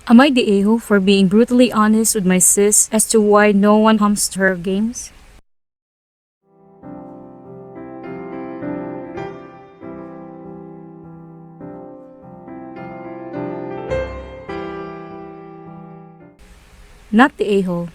Am I the a-hole for being brutally honest with my sis as to why no one comes to her games? Not the a-hole.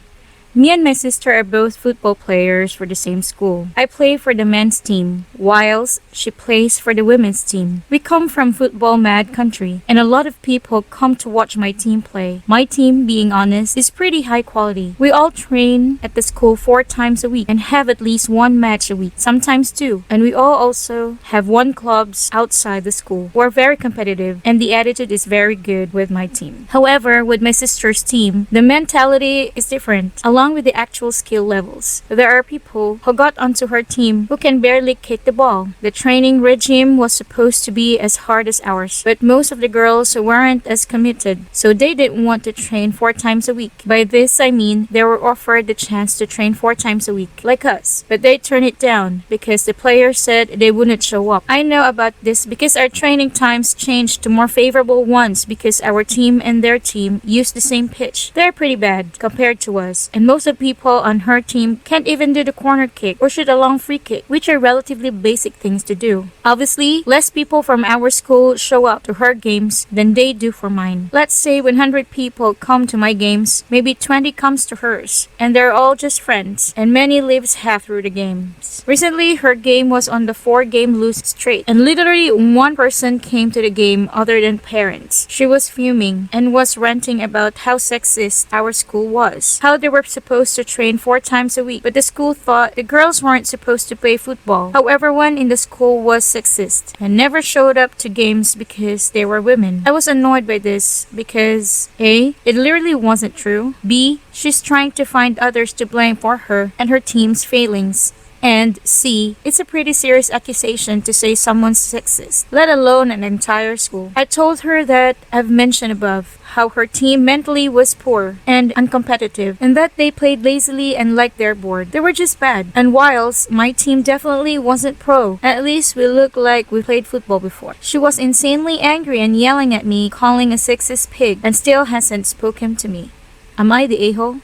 Me and my sister are both football players for the same school. I play for the men's team, whilst she plays for the women's team. We come from football mad country, and a lot of people come to watch my team play. My team, being honest, is pretty high quality. We all train at the school 4 times a week and have at least 1 match a week, sometimes 2. And we all also have 1 clubs outside the school. We're very competitive, and the attitude is very good with my team. However, with my sister's team, the mentality is different. Along with the actual skill levels, there are people who got onto her team who can barely kick the ball. The training regime was supposed to be as hard as ours, but most of the girls weren't as committed, so they didn't want to train 4 times a week. By this I mean they were offered the chance to train 4 times a week, like us, but they turned it down because the players said they wouldn't show up. I know about this because our training times changed to more favorable ones because our team and their team use the same pitch. They're pretty bad compared to us, and most of people on her team can't even do the corner kick or shoot a long free kick, which are relatively basic things to do. Obviously, less people from our school show up to her games than they do for mine. Let's say 100 people come to my games, maybe 20 comes to hers, and they're all just friends, and many lives half through the games. Recently, her game was on the 4-game lose straight, and literally 1 person came to the game other than parents. She was fuming and was ranting about how sexist our school was, how they were supposed to train 4 times a week, but the school thought the girls weren't supposed to play football. How everyone in the school was sexist and never showed up to games because they were women. I was annoyed by this because A, it literally wasn't true. B, she's trying to find others to blame for her and her team's failings. And C, it's a pretty serious accusation to say someone's sexist, let alone an entire school. I told her that I've mentioned above how her team mentally was poor and uncompetitive, and that they played lazily and like they're bored. They were just bad. And whilst my team definitely wasn't pro, at least we looked like we played football before. She was insanely angry and yelling at me, calling a sexist pig, and still hasn't spoken to me. Am I the a-hole?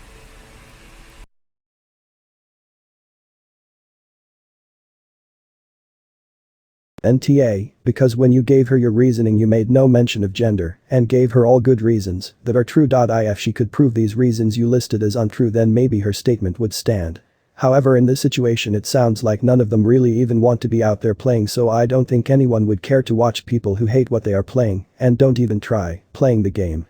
NTA, because when you gave her your reasoning you made no mention of gender, and gave her all good reasons that are true. If she could prove these reasons you listed as untrue, then maybe her statement would stand. However, in this situation it sounds like none of them really even want to be out there playing, so I don't think anyone would care to watch people who hate what they are playing and don't even try playing the game.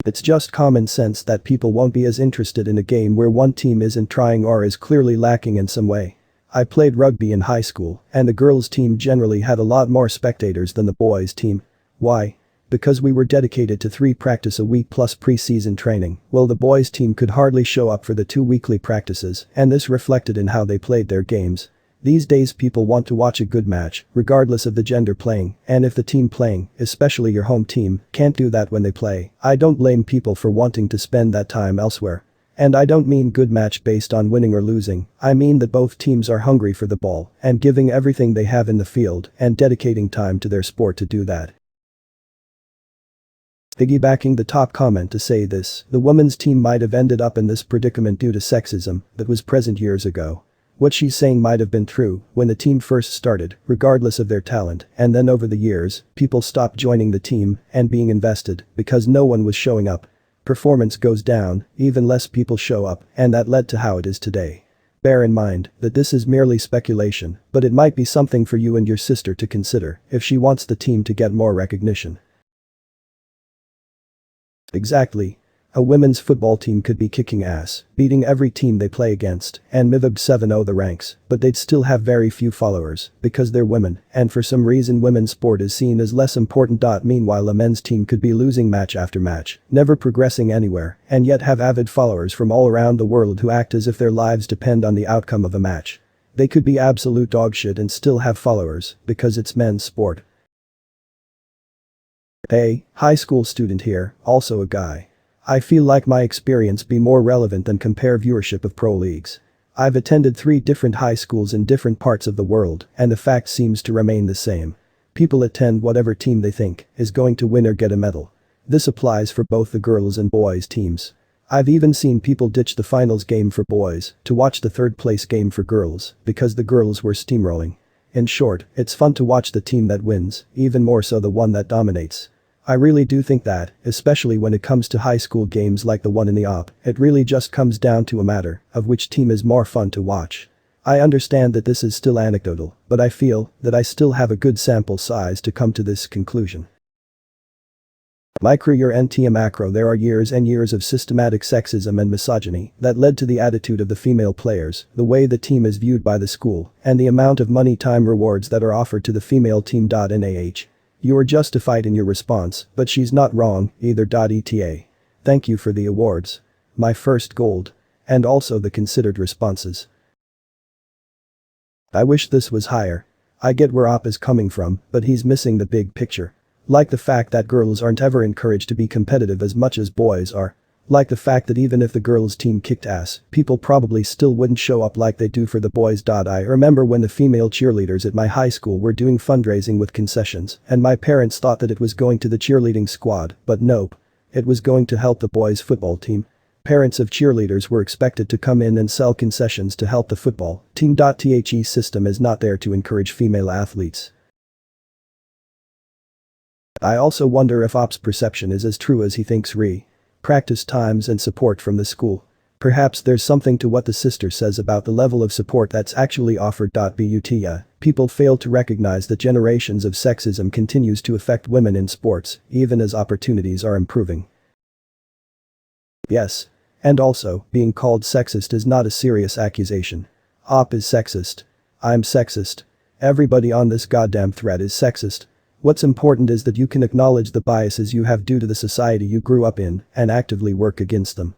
It's just common sense that people won't be as interested in a game where one team isn't trying or is clearly lacking in some way. I played rugby in high school, and the girls' team generally had a lot more spectators than the boys' team. Why? Because we were dedicated to 3 practice a week plus pre-season training, while the boys' team could hardly show up for the 2 weekly practices, and this reflected in how they played their games. These days people want to watch a good match, regardless of the gender playing, and if the team playing, especially your home team, can't do that when they play, I don't blame people for wanting to spend that time elsewhere. And I don't mean good match based on winning or losing, I mean that both teams are hungry for the ball and giving everything they have in the field and dedicating time to their sport to do that. Piggybacking the top comment to say this, the women's team might have ended up in this predicament due to sexism that was present years ago. What she's saying might have been true when the team first started, regardless of their talent, and then over the years, people stopped joining the team and being invested because no one was showing up. Performance goes down, even less people show up, and that led to how it is today. Bear in mind that this is merely speculation, but it might be something for you and your sister to consider if she wants the team to get more recognition. Exactly. A women's football team could be kicking ass, beating every team they play against, and moving 7-0 the ranks, but they'd still have very few followers, because they're women, and for some reason women's sport is seen as less important. Meanwhile a men's team could be losing match after match, never progressing anywhere, and yet have avid followers from all around the world who act as if their lives depend on the outcome of a match. They could be absolute dogshit and still have followers, because it's men's sport. Hey, high school student here, also a guy. I feel like my experience be more relevant than compare viewership of pro leagues. I've attended 3 different high schools in different parts of the world, and the fact seems to remain the same. People attend whatever team they think is going to win or get a medal. This applies for both the girls and boys teams. I've even seen people ditch the finals game for boys to watch the third place game for girls because the girls were steamrolling. In short, it's fun to watch the team that wins, even more so the one that dominates. I really do think that, especially when it comes to high school games like the one in the op, it really just comes down to a matter of which team is more fun to watch. I understand that this is still anecdotal, but I feel that I still have a good sample size to come to this conclusion. Micro your AmItheA macro. There are years and years of systematic sexism and misogyny that led to the attitude of the female players, the way the team is viewed by the school, and the amount of money time rewards that are offered to the female team. Nah. You are justified in your response, but she's not wrong, either. ETA. Thank you for the awards. My first gold. And also the considered responses. I wish this was higher. I get where Op is coming from, but he's missing the big picture. Like the fact that girls aren't ever encouraged to be competitive as much as boys are. Like the fact that even if the girls' team kicked ass, people probably still wouldn't show up like they do for the boys. I remember when the female cheerleaders at my high school were doing fundraising with concessions, and my parents thought that it was going to the cheerleading squad, but nope. It was going to help the boys' football team. Parents of cheerleaders were expected to come in and sell concessions to help the football team. The system is not there to encourage female athletes. I also wonder if Op's perception is as true as he thinks. Practice times and support from the school. Perhaps there's something to what the sister says about the level of support that's actually offered. But people fail to recognize that generations of sexism continues to affect women in sports, even as opportunities are improving. Yes. And also, being called sexist is not a serious accusation. Op is sexist. I'm sexist. Everybody on this goddamn thread is sexist. What's important is that you can acknowledge the biases you have due to the society you grew up in and actively work against them.